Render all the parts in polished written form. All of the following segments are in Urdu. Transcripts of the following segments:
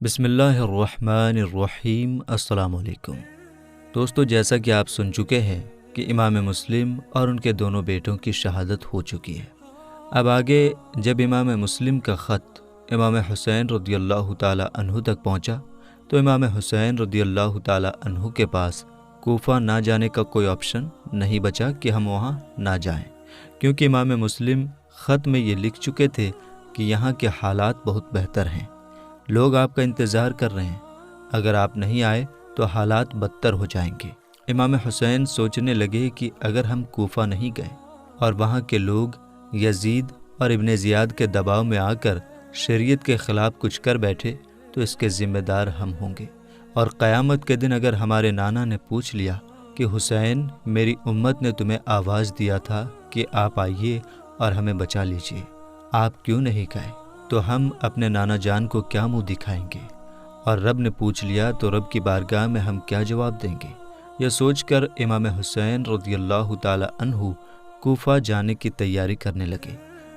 بسم اللہ الرحمن الرحیم۔ السلام علیکم دوستو، جیسا کہ آپ سن چکے ہیں کہ امام مسلم اور ان کے دونوں بیٹوں کی شہادت ہو چکی ہے۔ اب آگے جب امام مسلم کا خط امام حسین رضی اللہ تعالی عنہ تک پہنچا تو امام حسین رضی اللہ تعالی عنہ کے پاس کوفہ نہ جانے کا کوئی آپشن نہیں بچا کہ ہم وہاں نہ جائیں، کیونکہ امام مسلم خط میں یہ لکھ چکے تھے کہ یہاں کے حالات بہت بہتر ہیں، لوگ آپ کا انتظار کر رہے ہیں، اگر آپ نہیں آئے تو حالات بدتر ہو جائیں گے۔ امام حسین سوچنے لگے کہ اگر ہم کوفہ نہیں گئے اور وہاں کے لوگ یزید اور ابن زیاد کے دباؤ میں آ کر شریعت کے خلاف کچھ کر بیٹھے تو اس کے ذمہ دار ہم ہوں گے، اور قیامت کے دن اگر ہمارے نانا نے پوچھ لیا کہ حسین، میری امت نے تمہیں آواز دیا تھا کہ آپ آئیے اور ہمیں بچا لیجیے، آپ کیوں نہیں گئے، تو ہم اپنے نانا جان کو کیا منہ دکھائیں گے، اور رب نے پوچھ لیا تو رب کی بارگاہ میں ہم کیا جواب دیں گے۔ یہ سوچ کر امام حسین رضی اللہ تعالی عنہ کوفہ جانے کی تیاری کرنے لگے۔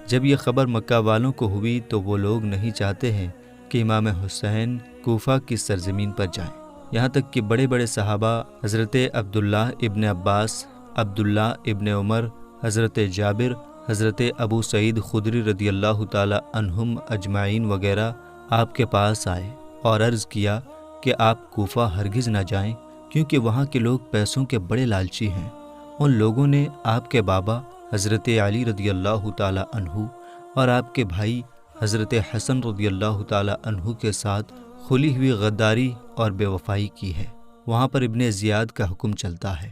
جب یہ خبر مکہ والوں کو ہوئی تو وہ لوگ نہیں چاہتے ہیں کہ امام حسین کوفہ کی سرزمین پر جائیں، یہاں تک کہ بڑے بڑے صحابہ حضرت عبداللہ ابن عباس، عبداللہ ابن عمر، حضرت جابر، حضرت ابو سعید خدری رضی اللہ تعالی عنہم اجمعین وغیرہ آپ کے پاس آئے اور عرض کیا کہ آپ کوفہ ہرگز نہ جائیں، کیونکہ وہاں کے لوگ پیسوں کے بڑے لالچی ہیں۔ ان لوگوں نے آپ کے بابا حضرت علی رضی اللہ تعالی عنہ اور آپ کے بھائی حضرت حسن رضی اللہ تعالی عنہ کے ساتھ کھلی ہوئی غداری اور بے وفائی کی ہے۔ وہاں پر ابن زیاد کا حکم چلتا ہے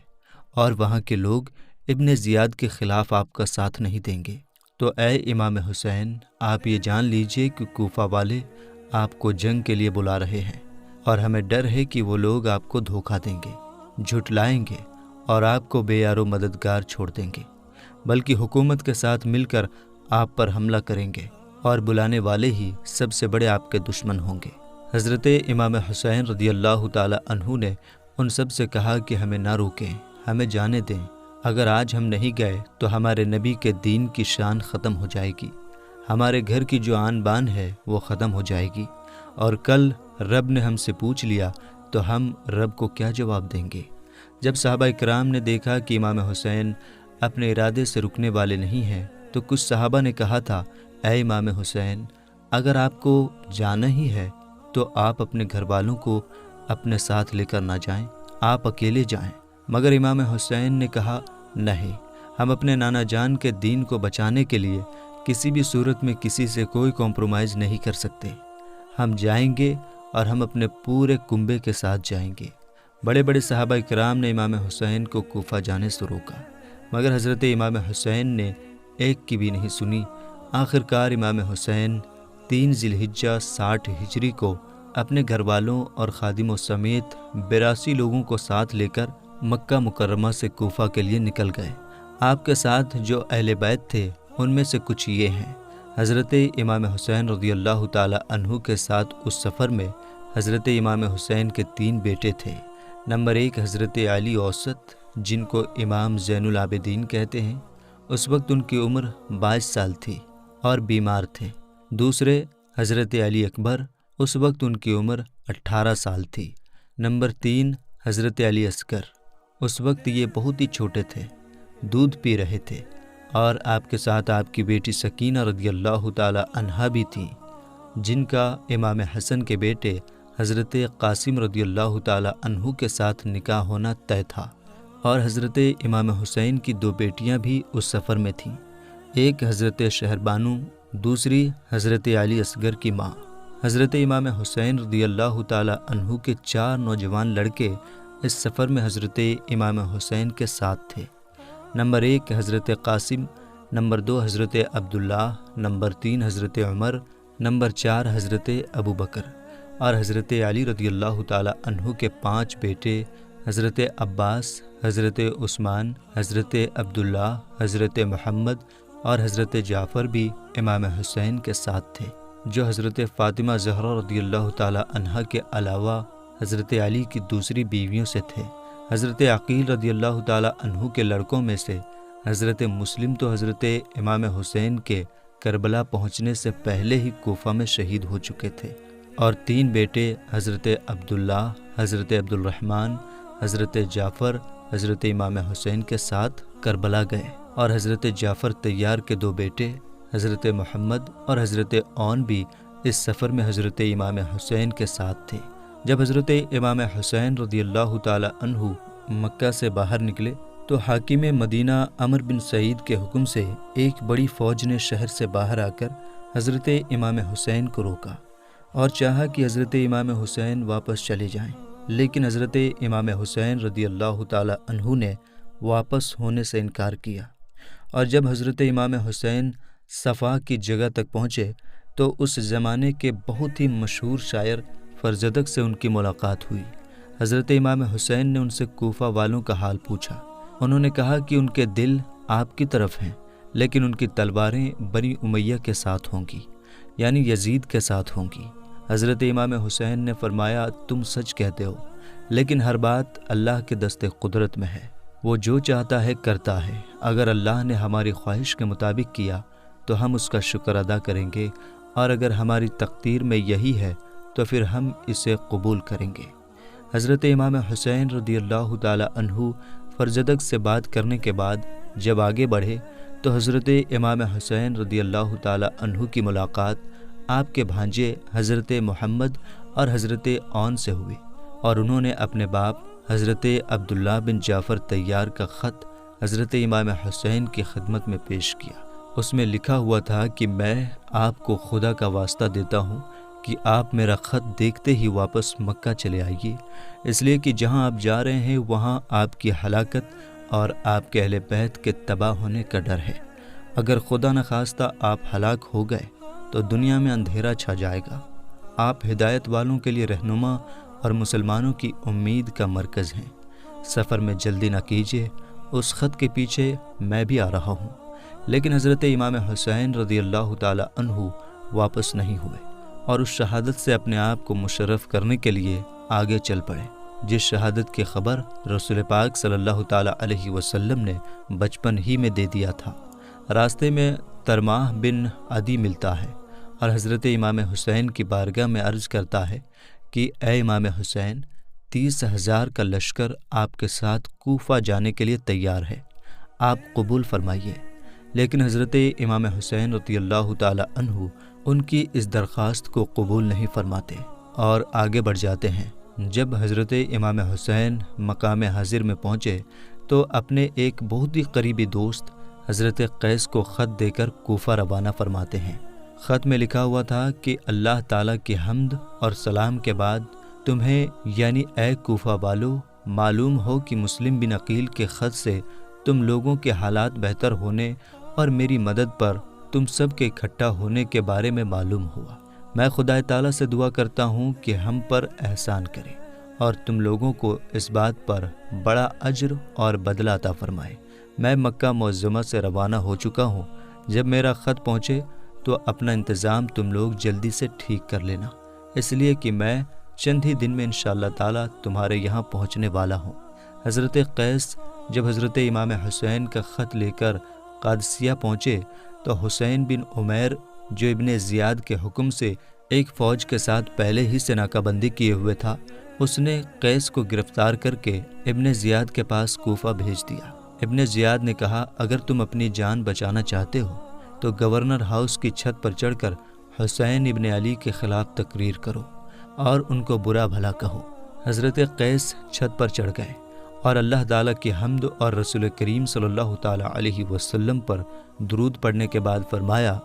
اور وہاں کے لوگ ابن زیاد کے خلاف آپ کا ساتھ نہیں دیں گے۔ تو اے امام حسین، آپ یہ جان لیجئے کہ کوفہ والے آپ کو جنگ کے لیے بلا رہے ہیں، اور ہمیں ڈر ہے کہ وہ لوگ آپ کو دھوکہ دیں گے، جھٹلائیں گے اور آپ کو بے یار و مددگار چھوڑ دیں گے، بلکہ حکومت کے ساتھ مل کر آپ پر حملہ کریں گے، اور بلانے والے ہی سب سے بڑے آپ کے دشمن ہوں گے۔ حضرت امام حسین رضی اللہ تعالی عنہ نے ان سب سے کہا کہ ہمیں نہ روکیں، ہمیں جانے دیں، اگر آج ہم نہیں گئے تو ہمارے نبی کے دین کی شان ختم ہو جائے گی، ہمارے گھر کی جو آن بان ہے وہ ختم ہو جائے گی، اور کل رب نے ہم سے پوچھ لیا تو ہم رب کو کیا جواب دیں گے۔ جب صحابہ کرام نے دیکھا کہ امام حسین اپنے ارادے سے رکنے والے نہیں ہیں تو کچھ صحابہ نے کہا تھا، اے امام حسین، اگر آپ کو جانا ہی ہے تو آپ اپنے گھر والوں کو اپنے ساتھ لے کر نہ جائیں، آپ اکیلے جائیں۔ مگر امام حسین نے کہا، نہیں، ہم اپنے نانا جان کے دین کو بچانے کے لیے کسی بھی صورت میں کسی سے کوئی کمپرومائز نہیں کر سکتے، ہم جائیں گے اور ہم اپنے پورے کنبے کے ساتھ جائیں گے۔ بڑے بڑے صحابہ کرام نے امام حسین کو کوفہ جانے سے روکا، مگر حضرت امام حسین نے ایک کی بھی نہیں سنی۔ آخرکار امام حسین 3 ذی الحجہ 60 ہجری کو اپنے گھر والوں اور خادموں سمیت 82 لوگوں کو ساتھ لے کر مکہ مکرمہ سے کوفہ کے لیے نکل گئے۔ آپ کے ساتھ جو اہل بیت تھے ان میں سے کچھ یہ ہیں۔ حضرت امام حسین رضی اللہ تعالی عنہ کے ساتھ اس سفر میں حضرت امام حسین کے 3 بیٹے تھے۔ نمبر 1 حضرت علی اوسط، جن کو امام زین العابدین کہتے ہیں، اس وقت ان کی عمر 22 سال تھی اور بیمار تھے۔ دوسرے حضرت علی اکبر، اس وقت ان کی عمر 18 سال تھی۔ نمبر 3 حضرت علی اصغر، اس وقت یہ بہت ہی چھوٹے تھے، دودھ پی رہے تھے، اور آپ کے ساتھ آپ کی بیٹی سکینہ رضی اللہ تعالی عنہا بھی تھیں، جن کا امام حسن کے بیٹے حضرت قاسم رضی اللہ تعالی عنہ کے ساتھ نکاح ہونا طے تھا، اور حضرت امام حسین کی 2 بیٹیاں بھی اس سفر میں تھیں، ایک حضرت شہربانو، دوسری حضرت علی اصغر کی ماں۔ حضرت امام حسین رضی اللہ تعالی عنہ کے 4 نوجوان لڑکے اس سفر میں حضرت امام حسین کے ساتھ تھے۔ نمبر 1 حضرت قاسم، نمبر 2 حضرت عبداللہ، نمبر 3 حضرت عمر، نمبر 4 حضرت ابو بکر، اور حضرت علی رضی اللہ تعالی عنہ کے 5 بیٹے حضرت عباس، حضرت عثمان، حضرت عبداللہ، حضرت محمد اور حضرت جعفر بھی امام حسین کے ساتھ تھے، جو حضرت فاطمہ زہرا رضی اللہ تعالی عنہا کے علاوہ حضرت علی کی دوسری بیویوں سے تھے۔ حضرت عقیل رضی اللہ تعالی عنہ کے لڑکوں میں سے حضرت مسلم تو حضرت امام حسین کے کربلا پہنچنے سے پہلے ہی کوفہ میں شہید ہو چکے تھے، اور 3 بیٹے حضرت عبداللہ، حضرت عبدالرحمن، حضرت جعفر، حضرت امام حسین کے ساتھ کربلا گئے، اور حضرت جعفر طیار کے 2 بیٹے حضرت محمد اور حضرت عون بھی اس سفر میں حضرت امام حسین کے ساتھ تھے۔ جب حضرت امام حسین رضی اللہ تعالی عنہ مکہ سے باہر نکلے تو حاکم مدینہ عمرو بن سعید کے حکم سے ایک بڑی فوج نے شہر سے باہر آ کر حضرت امام حسین کو روکا اور چاہا کہ حضرت امام حسین واپس چلے جائیں، لیکن حضرت امام حسین رضی اللہ تعالی عنہ نے واپس ہونے سے انکار کیا، اور جب حضرت امام حسین صفا کی جگہ تک پہنچے تو اس زمانے کے بہت ہی مشہور شاعر فرزدق سے ان کی ملاقات ہوئی۔ حضرت امام حسین نے ان سے کوفہ والوں کا حال پوچھا۔ انہوں نے کہا کہ ان کے دل آپ کی طرف ہیں، لیکن ان کی تلواریں بنی امیہ کے ساتھ ہوں گی، یعنی یزید کے ساتھ ہوں گی۔ حضرت امام حسین نے فرمایا، تم سچ کہتے ہو، لیکن ہر بات اللہ کے دست قدرت میں ہے، وہ جو چاہتا ہے کرتا ہے۔ اگر اللہ نے ہماری خواہش کے مطابق کیا تو ہم اس کا شکر ادا کریں گے، اور اگر ہماری تقدیر میں یہی ہے تو پھر ہم اسے قبول کریں گے۔ حضرت امام حسین رضی اللہ تعالی عنہ فرزدق سے بات کرنے کے بعد جب آگے بڑھے تو حضرت امام حسین رضی اللہ تعالی عنہ کی ملاقات آپ کے بھانجے حضرت محمد اور حضرت عون سے ہوئی، اور انہوں نے اپنے باپ حضرت عبداللہ بن جعفر طیار کا خط حضرت امام حسین کی خدمت میں پیش کیا۔ اس میں لکھا ہوا تھا کہ میں آپ کو خدا کا واسطہ دیتا ہوں کہ آپ میرا خط دیکھتے ہی واپس مکہ چلے آئیے، اس لیے کہ جہاں آپ جا رہے ہیں وہاں آپ کی ہلاکت اور آپ کے اہل بیت کے تباہ ہونے کا ڈر ہے۔ اگر خدا نخواستہ آپ ہلاک ہو گئے تو دنیا میں اندھیرا چھا جائے گا۔ آپ ہدایت والوں کے لیے رہنما اور مسلمانوں کی امید کا مرکز ہیں۔ سفر میں جلدی نہ کیجیے، اس خط کے پیچھے میں بھی آ رہا ہوں۔ لیکن حضرت امام حسین رضی اللہ تعالی عنہ واپس نہیں ہوئے اور اس شہادت سے اپنے آپ کو مشرف کرنے کے لیے آگے چل پڑے، جس شہادت کی خبر رسول پاک صلی اللہ تعالی علیہ وسلم نے بچپن ہی میں دے دیا تھا۔ راستے میں ترماح بن عدی ملتا ہے اور حضرت امام حسین کی بارگاہ میں عرض کرتا ہے کہ اے امام حسین، 30,000 کا لشکر آپ کے ساتھ کوفہ جانے کے لیے تیار ہے، آپ قبول فرمائیے۔ لیکن حضرت امام حسین رضی اللہ تعالی عنہ ان کی اس درخواست کو قبول نہیں فرماتے اور آگے بڑھ جاتے ہیں۔ جب حضرت امام حسین مقام حاضر میں پہنچے تو اپنے ایک بہت ہی قریبی دوست حضرت قیس کو خط دے کر کوفہ روانہ فرماتے ہیں۔ خط میں لکھا ہوا تھا کہ اللہ تعالیٰ کی حمد اور سلام کے بعد تمہیں یعنی اے کوفہ والو معلوم ہو کہ مسلم بن عقیل کے خط سے تم لوگوں کے حالات بہتر ہونے اور میری مدد پر تم سب کے اکٹھا ہونے کے بارے میں معلوم ہوا۔ میں خدا تعالیٰ سے دعا کرتا ہوں کہ ہم پر احسان کرے اور تم لوگوں کو اس بات پر بڑا اجر اور بدلہ عطا فرمائے۔ میں مکہ معظمہ سے روانہ ہو چکا ہوں، جب میرا خط پہنچے تو اپنا انتظام تم لوگ جلدی سے ٹھیک کر لینا، اس لیے کہ میں چند ہی دن میں انشاءاللہ تعالیٰ تمہارے یہاں پہنچنے والا ہوں۔ حضرت قیس جب حضرت امام حسین کا خط لے کر قادسیہ پہنچے تو حسین بن عمیر جو ابن زیاد کے حکم سے ایک فوج کے ساتھ پہلے ہی سے ناکہ بندی کیے ہوئے تھا، اس نے قیس کو گرفتار کر کے ابن زیاد کے پاس کوفہ بھیج دیا۔ ابن زیاد نے کہا، اگر تم اپنی جان بچانا چاہتے ہو تو گورنر ہاؤس کی چھت پر چڑھ کر حسین ابن علی کے خلاف تقریر کرو اور ان کو برا بھلا کہو۔ حضرت قیس چھت پر چڑھ گئے اور اللہ تعالیٰ کی حمد اور رسول کریم صلی اللہ تعالیٰ علیہ وسلم پر درود پڑھنے کے بعد فرمایا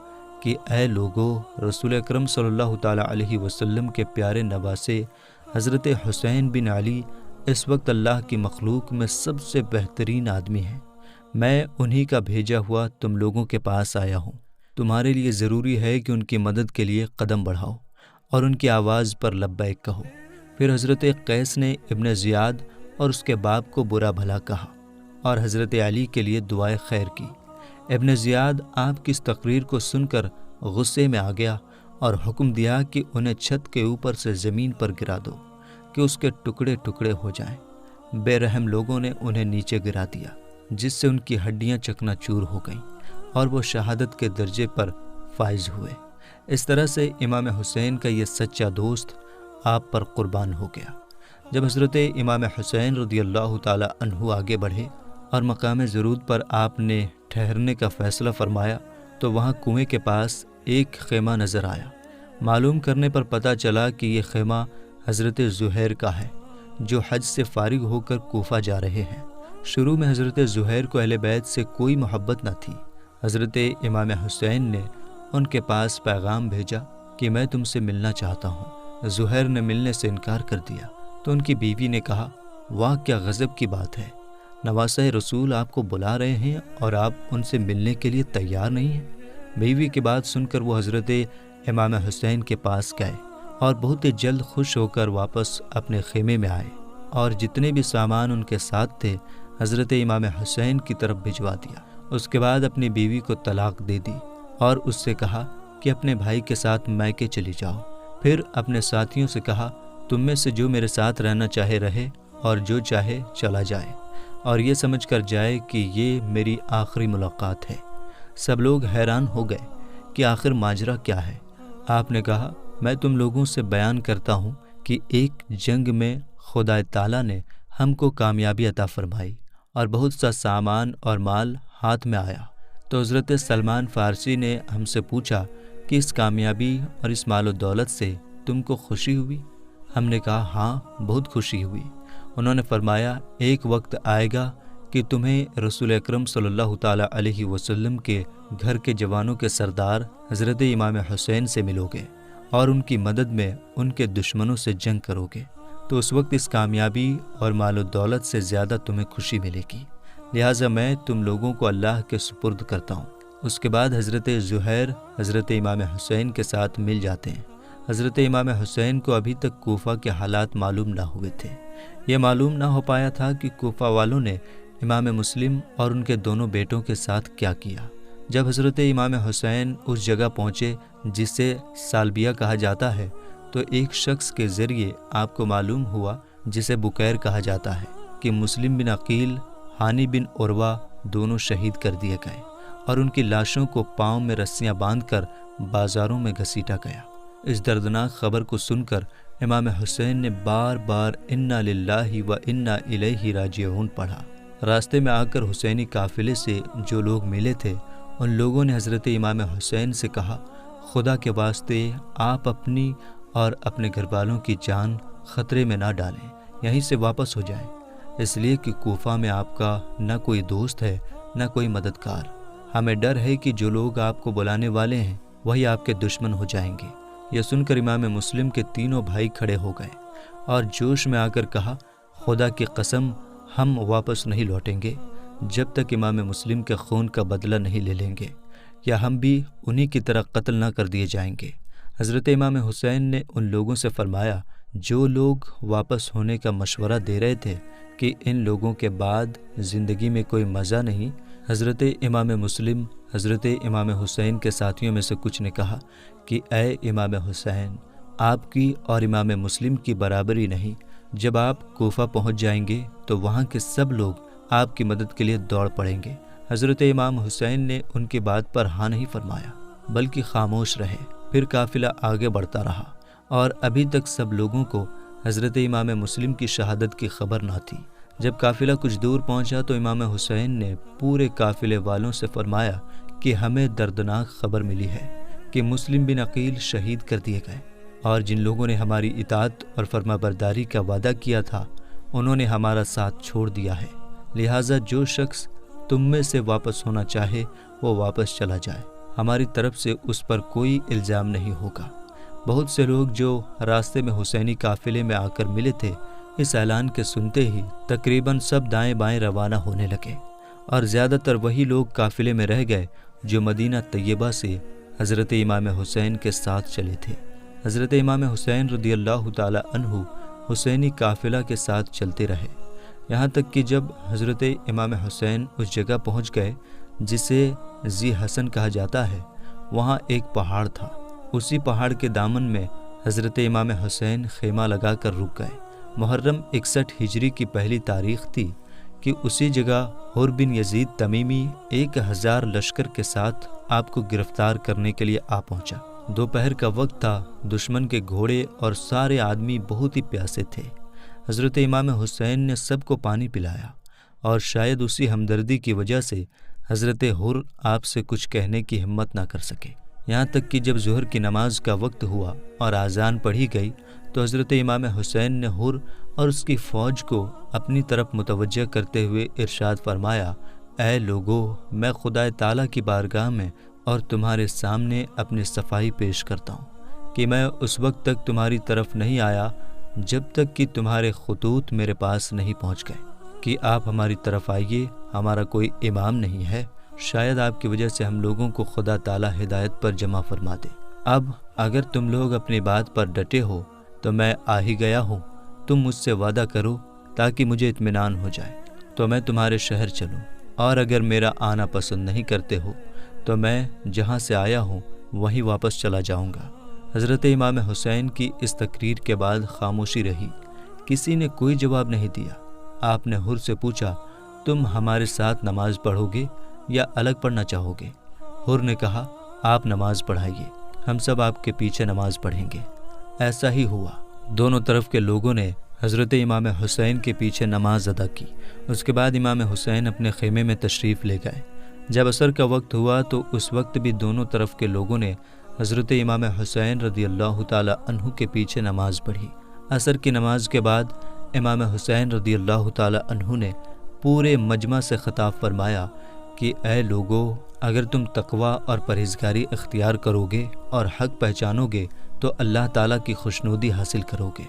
کہ اے لوگو، رسول اکرم صلی اللہ تعالیٰ علیہ وسلم کے پیارے نواسے حضرت حسین بن علی اس وقت اللہ کی مخلوق میں سب سے بہترین آدمی ہیں۔ میں انہی کا بھیجا ہوا تم لوگوں کے پاس آیا ہوں۔ تمہارے لیے ضروری ہے کہ ان کی مدد کے لیے قدم بڑھاؤ اور ان کی آواز پر لبیک کہو۔ پھر حضرت قیس نے ابن زیاد اور اس کے باپ کو برا بھلا کہا اور حضرت علی کے لیے دعائے خیر کی۔ ابن زیاد آپ کی اس تقریر کو سن کر غصے میں آ گیا اور حکم دیا کہ انہیں چھت کے اوپر سے زمین پر گرا دو کہ اس کے ٹکڑے ٹکڑے ہو جائیں۔ بے رحم لوگوں نے انہیں نیچے گرا دیا، جس سے ان کی ہڈیاں چکنا چور ہو گئیں اور وہ شہادت کے درجے پر فائز ہوئے۔ اس طرح سے امام حسین کا یہ سچا دوست آپ پر قربان ہو گیا۔ جب حضرت امام حسین رضی اللہ تعالی عنہ آگے بڑھے اور مقام ضرورت پر آپ نے ٹھہرنے کا فیصلہ فرمایا تو وہاں کنویں کے پاس ایک خیمہ نظر آیا۔ معلوم کرنے پر پتہ چلا کہ یہ خیمہ حضرت زہیر کا ہے، جو حج سے فارغ ہو کر کوفہ جا رہے ہیں۔ شروع میں حضرت زہیر کو اہل بیت سے کوئی محبت نہ تھی۔ حضرت امام حسین نے ان کے پاس پیغام بھیجا کہ میں تم سے ملنا چاہتا ہوں۔ زہیر نے ملنے سے انکار کر دیا تو ان کی بیوی نے کہا، واہ کیا غضب کی بات ہے، نواسہ رسول آپ کو بلا رہے ہیں اور آپ ان سے ملنے کے لیے تیار نہیں ہیں۔ بیوی کی بات سن کر وہ حضرت امام حسین کے پاس گئے اور بہت جلد خوش ہو کر واپس اپنے خیمے میں آئے اور جتنے بھی سامان ان کے ساتھ تھے حضرت امام حسین کی طرف بھجوا دیا۔ اس کے بعد اپنی بیوی کو طلاق دے دی اور اس سے کہا کہ اپنے بھائی کے ساتھ میکے چلی جاؤ۔ پھر اپنے ساتھیوں سے کہا، تم میں سے جو میرے ساتھ رہنا چاہے رہے اور جو چاہے چلا جائے اور یہ سمجھ کر جائے کہ یہ میری آخری ملاقات ہے۔ سب لوگ حیران ہو گئے کہ آخر ماجرا کیا ہے۔ آپ نے کہا، میں تم لوگوں سے بیان کرتا ہوں کہ ایک جنگ میں خدا تعالیٰ نے ہم کو کامیابی عطا فرمائی اور بہت سا سامان اور مال ہاتھ میں آیا۔ تو حضرت سلمان فارسی نے ہم سے پوچھا کہ اس کامیابی اور اس مال و دولت سے تم کو خوشی ہوئی؟ ہم نے کہا، ہاں بہت خوشی ہوئی۔ انہوں نے فرمایا، ایک وقت آئے گا کہ تمہیں رسول اکرم صلی اللہ تعالیٰ علیہ وسلم کے گھر کے جوانوں کے سردار حضرت امام حسین سے ملو گے اور ان کی مدد میں ان کے دشمنوں سے جنگ کرو گے، تو اس وقت اس کامیابی اور مال و دولت سے زیادہ تمہیں خوشی ملے گی، لہٰذا میں تم لوگوں کو اللہ کے سپرد کرتا ہوں۔ اس کے بعد حضرت زہیر حضرت امام حسین کے ساتھ مل جاتے ہیں۔ حضرت امام حسین کو ابھی تک کوفہ کے حالات معلوم نہ ہوئے تھے۔ یہ معلوم نہ ہو پایا تھا کہ کوفہ والوں نے امام مسلم اور ان کے دونوں بیٹوں کے ساتھ کیا کیا۔ جب حضرت امام حسین اس جگہ پہنچے جسے سالبیہ کہا جاتا ہے تو ایک شخص کے ذریعے آپ کو معلوم ہوا، جسے بکیر کہا جاتا ہے، کہ مسلم بن عقیل، ہانی بن عروہ دونوں شہید کر دیے گئے اور ان کی لاشوں کو پاؤں میں رسیاں باندھ کر بازاروں میں گھسیٹا گیا۔ اس دردناک خبر کو سن کر امام حسین نے بار بار انا للہ و انا الیہ راجعون پڑھا۔ راستے میں آ کر حسینی قافلے سے جو لوگ ملے تھے ان لوگوں نے حضرت امام حسین سے کہا، خدا کے واسطے آپ اپنی اور اپنے گھر والوں کی جان خطرے میں نہ ڈالیں، یہیں سے واپس ہو جائیں، اس لیے کہ کوفہ میں آپ کا نہ کوئی دوست ہے نہ کوئی مددگار۔ ہمیں ڈر ہے کہ جو لوگ آپ کو بلانے والے ہیں وہی آپ کے دشمن ہو جائیں گے۔ یہ سن کر امام مسلم کے تینوں بھائی کھڑے ہو گئے اور جوش میں آ کر کہا، خدا کی قسم ہم واپس نہیں لوٹیں گے جب تک امام مسلم کے خون کا بدلہ نہیں لے لیں گے، یا ہم بھی انہی کی طرح قتل نہ کر دیے جائیں گے۔ حضرت امام حسین نے ان لوگوں سے فرمایا جو لوگ واپس ہونے کا مشورہ دے رہے تھے کہ ان لوگوں کے بعد زندگی میں کوئی مزہ نہیں، حضرت امام مسلم حضرت امام حسین کے ساتھیوں میں سے کچھ نے کہا کہ اے امام حسین، آپ کی اور امام مسلم کی برابری نہیں، جب آپ کوفہ پہنچ جائیں گے تو وہاں کے سب لوگ آپ کی مدد کے لیے دوڑ پڑیں گے۔ حضرت امام حسین نے ان کی بات پر ہاں نہیں فرمایا بلکہ خاموش رہے۔ پھر قافلہ آگے بڑھتا رہا اور ابھی تک سب لوگوں کو حضرت امام مسلم کی شہادت کی خبر نہ تھی۔ جب قافلہ کچھ دور پہنچا تو امام حسین نے پورے قافلے والوں سے فرمایا کہ ہمیں دردناک خبر ملی ہے کہ مسلم بن عقیل شہید کر دیے گئے، اور جن لوگوں نے ہماری اطاعت اور فرما برداری کا وعدہ کیا تھا انہوں نے ہمارا ساتھ چھوڑ دیا ہے، لہٰذا جو شخص تم میں سے واپس ہونا چاہے وہ واپس چلا جائے، ہماری طرف سے اس پر کوئی الزام نہیں ہوگا۔ بہت سے لوگ جو راستے میں حسینی قافلے میں آ کر ملے تھے اس اعلان کے سنتے ہی تقریباً سب دائیں بائیں روانہ ہونے لگے، اور زیادہ تر وہی لوگ قافلے میں رہ گئے جو مدینہ طیبہ سے حضرت امام حسین کے ساتھ چلے تھے۔ حضرت امام حسین رضی اللہ تعالی عنہ حسینی قافلہ کے ساتھ چلتے رہے، یہاں تک کہ جب حضرت امام حسین اس جگہ پہنچ گئے جسے ذی حسن کہا جاتا ہے، وہاں ایک پہاڑ تھا۔ اسی پہاڑ کے دامن میں حضرت امام حسین خیمہ لگا کر رک گئے۔ محرم 61 ہجری کی پہلی تاریخ تھی کہ اسی جگہ حر بن یزید تمیمی 1000 لشکر کے ساتھ آپ کو گرفتار کرنے کے لیے آ پہنچا۔ دوپہر کا وقت تھا، دشمن کے گھوڑے اور سارے آدمی بہت ہی پیاسے تھے۔ حضرت امام حسین نے سب کو پانی پلایا، اور شاید اسی ہمدردی کی وجہ سے حضرت حر آپ سے کچھ کہنے کی ہمت نہ کر سکے۔ یہاں تک کہ جب ظہر کی نماز کا وقت ہوا اور اذان پڑھی گئی تو حضرت امام حسین نے حر اور اس کی فوج کو اپنی طرف متوجہ کرتے ہوئے ارشاد فرمایا، اے لوگو، میں خدا تعالیٰ کی بارگاہ میں اور تمہارے سامنے اپنی صفائی پیش کرتا ہوں کہ میں اس وقت تک تمہاری طرف نہیں آیا جب تک کہ تمہارے خطوط میرے پاس نہیں پہنچ گئے کہ آپ ہماری طرف آئیے، ہمارا کوئی امام نہیں ہے، شاید آپ کی وجہ سے ہم لوگوں کو خدا تعالیٰ ہدایت پر جمع فرما دے۔ اب اگر تم لوگ اپنی بات پر ڈٹے ہو تو میں آ ہی گیا ہوں، تم مجھ سے وعدہ کرو تاکہ مجھے اطمینان ہو جائے تو میں تمہارے شہر چلوں، اور اگر میرا آنا پسند نہیں کرتے ہو تو میں جہاں سے آیا ہوں وہیں واپس چلا جاؤں گا۔ حضرت امام حسین کی اس تقریر کے بعد خاموشی رہی، کسی نے کوئی جواب نہیں دیا۔ آپ نے حر سے پوچھا، تم ہمارے ساتھ نماز پڑھو گے یا الگ پڑھنا چاہو گے؟ حر نے کہا، آپ نماز پڑھائیے، ہم سب آپ کے پیچھے نماز پڑھیں گے۔ ایسا ہی ہوا، دونوں طرف کے لوگوں نے حضرت امام حسین کے پیچھے نماز ادا کی۔ اس کے بعد امام حسین اپنے خیمے میں تشریف لے گئے۔ جب عصر کا وقت ہوا تو اس وقت بھی دونوں طرف کے لوگوں نے حضرت امام حسین رضی اللہ تعالی عنہ کے پیچھے نماز پڑھی۔ عصر کی نماز کے بعد امام حسین رضی اللہ تعالی عنہ نے پورے مجمع سے خطاب فرمایا کہ اے لوگو، اگر تم تقوی اور پرہیزگاری اختیار کرو گے اور حق پہچانو گے تو اللہ تعالیٰ کی خوشنودی حاصل کرو گے۔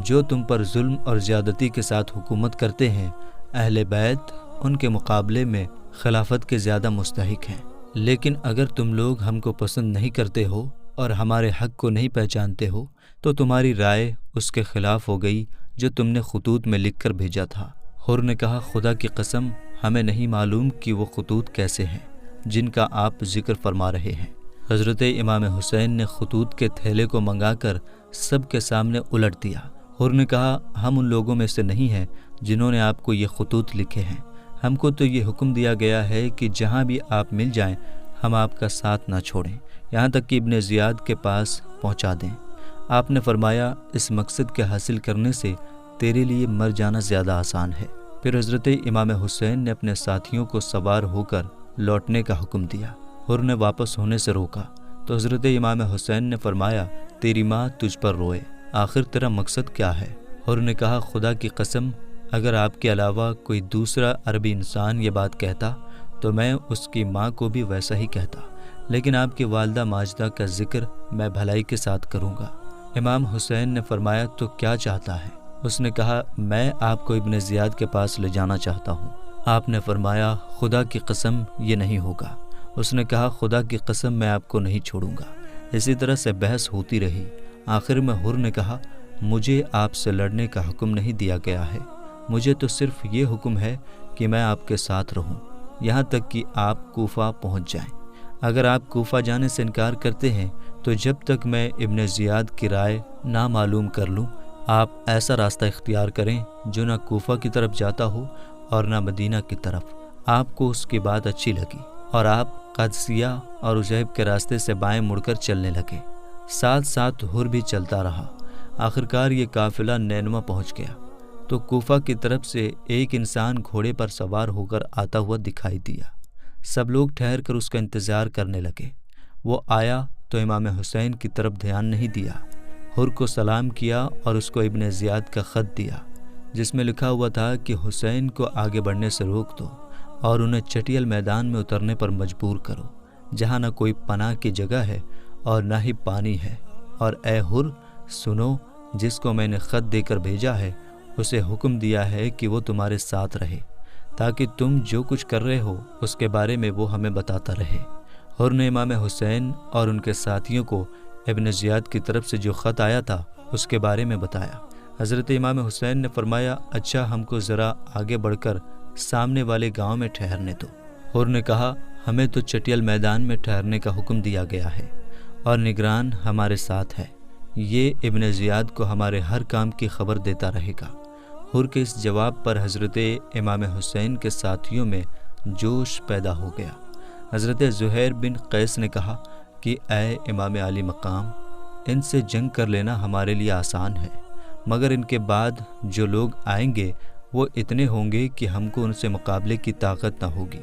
جو تم پر ظلم اور زیادتی کے ساتھ حکومت کرتے ہیں، اہل بیت ان کے مقابلے میں خلافت کے زیادہ مستحق ہیں۔ لیکن اگر تم لوگ ہم کو پسند نہیں کرتے ہو اور ہمارے حق کو نہیں پہچانتے ہو تو تمہاری رائے اس کے خلاف ہو گئی جو تم نے خطوط میں لکھ کر بھیجا تھا۔ حر نے کہا، خدا کی قسم، ہمیں نہیں معلوم کہ وہ خطوط کیسے ہیں جن کا آپ ذکر فرما رہے ہیں۔ حضرت امام حسین نے خطوط کے تھیلے کو منگا کر سب کے سامنے الٹ دیا۔ حر نے کہا، ہم ان لوگوں میں سے نہیں ہیں جنہوں نے آپ کو یہ خطوط لکھے ہیں، ہم کو تو یہ حکم دیا گیا ہے کہ جہاں بھی آپ مل جائیں ہم آپ کا ساتھ نہ چھوڑیں، یہاں تک کہ ابن زیاد کے پاس پہنچا دیں۔ آپ نے فرمایا، اس مقصد کے حاصل کرنے سے تیرے لیے مر جانا زیادہ آسان ہے۔ پھر حضرت امام حسین نے اپنے ساتھیوں کو سوار ہو کر لوٹنے کا حکم دیا۔ حر نے واپس ہونے سے روکا تو حضرت امام حسین نے فرمایا، تیری ماں تجھ پر روئے، آخر تیرا مقصد کیا ہے؟ حر نے کہا، خدا کی قسم، اگر آپ کے علاوہ کوئی دوسرا عربی انسان یہ بات کہتا تو میں اس کی ماں کو بھی ویسا ہی کہتا، لیکن آپ کی والدہ ماجدہ کا ذکر میں بھلائی کے ساتھ کروں گا۔ امام حسین نے فرمایا، تو کیا چاہتا ہے؟ اس نے کہا، میں آپ کو ابن زیاد کے پاس لے جانا چاہتا ہوں۔ آپ نے فرمایا، خدا کی قسم یہ نہیں ہوگا۔ اس نے کہا، خدا کی قسم میں آپ کو نہیں چھوڑوں گا۔ اسی طرح سے بحث ہوتی رہی۔ آخر میں حر نے کہا، مجھے آپ سے لڑنے کا حکم نہیں دیا گیا ہے، مجھے تو صرف یہ حکم ہے کہ میں آپ کے ساتھ رہوں یہاں تک کہ آپ کوفہ پہنچ جائیں۔ اگر آپ کوفہ جانے سے انکار کرتے ہیں تو جب تک میں ابن زیاد کی رائے نہ معلوم کر لوں، آپ ایسا راستہ اختیار کریں جو نہ کوفہ کی طرف جاتا ہو اور نہ مدینہ کی طرف۔ آپ کو اس کی بات اچھی لگی اور آپ قادسیہ اور عجیب کے راستے سے بائیں مڑ کر چلنے لگے۔ ساتھ ساتھ حر بھی چلتا رہا۔ آخرکار یہ قافلہ نینوا پہنچ گیا تو کوفہ کی طرف سے ایک انسان گھوڑے پر سوار ہو کر آتا ہوا دکھائی دیا۔ سب لوگ ٹھہر کر اس کا انتظار کرنے لگے۔ وہ آیا تو امام حسین کی طرف دھیان نہیں دیا، حر کو سلام کیا اور اس کو ابن زیاد کا خط دیا جس میں لکھا ہوا تھا کہ حسین کو آگے بڑھنے سے روک دو اور انہیں چٹیل میدان میں اترنے پر مجبور کرو جہاں نہ کوئی پناہ کی جگہ ہے اور نہ ہی پانی ہے، اور اے حر سنو، جس کو میں نے خط دے کر بھیجا ہے اسے حکم دیا ہے کہ وہ تمہارے ساتھ رہے تاکہ تم جو کچھ کر رہے ہو اس کے بارے میں وہ ہمیں بتاتا رہے۔ حر نے امام حسین اور ان کے ساتھیوں کو ابن زیاد کی طرف سے جو خط آیا تھا اس کے بارے میں بتایا۔ حضرت امام حسین نے فرمایا، اچھا ہم کو ذرا آگے بڑھ کر سامنے والے گاؤں میں ٹھہرنے دو۔ حر نے کہا، ہمیں تو چٹیل میدان میں ٹھہرنے کا حکم دیا گیا ہے اور نگران ہمارے ساتھ ہے، یہ ابن زیاد کو ہمارے ہر کام کی خبر دیتا رہے گا۔ حر کے اس جواب پر حضرت امام حسین کے ساتھیوں میں جوش پیدا ہو گیا۔ حضرت زہیر بن قیس نے کہا، کہ اے امام علی مقام، ان سے جنگ کر لینا ہمارے لیے آسان ہے، مگر ان کے بعد جو لوگ آئیں گے وہ اتنے ہوں گے کہ ہم کو ان سے مقابلے کی طاقت نہ ہوگی۔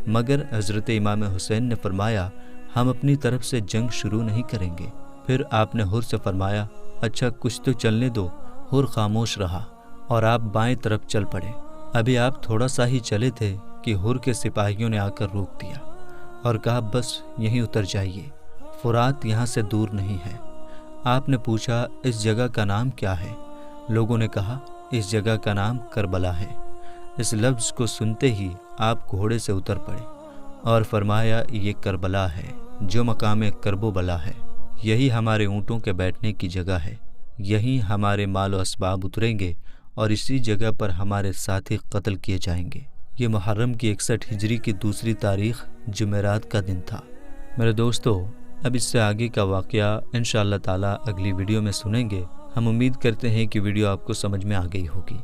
مگر حضرت امام حسین نے فرمایا ہم اپنی طرف سے جنگ شروع نہیں کریں گے۔ پھر آپ نے حر سے فرمایا اچھا کچھ تو چلنے دو۔ حر خاموش رہا اور آپ بائیں طرف چل پڑے۔ ابھی آپ تھوڑا سا ہی چلے تھے کہ حر کے سپاہیوں نے آ کر روک دیا اور کہا بس یہیں اتر جائیے، فرات یہاں سے دور نہیں ہے۔ آپ نے پوچھا اس جگہ کا نام کیا ہے؟ لوگوں نے کہا اس جگہ کا نام کربلا ہے۔ اس لفظ کو سنتے ہی آپ گھوڑے سے اتر پڑے اور فرمایا یہ کربلا ہے جو مقام کرب و بلا ہے، یہی ہمارے اونٹوں کے بیٹھنے کی جگہ ہے، یہیں ہمارے مال و اسباب اتریں گے اور اسی جگہ پر ہمارے ساتھی قتل کیے جائیں گے۔ یہ محرم کی 61 ہجری کی دوسری تاریخ جمعرات کا دن تھا۔ میرے دوستو، اب اس سے آگے کا واقعہ انشاءاللہ تعالی اگلی ویڈیو میں سنیں گے۔ ہم امید کرتے ہیں کہ ویڈیو آپ کو سمجھ میں آ گئی ہوگی۔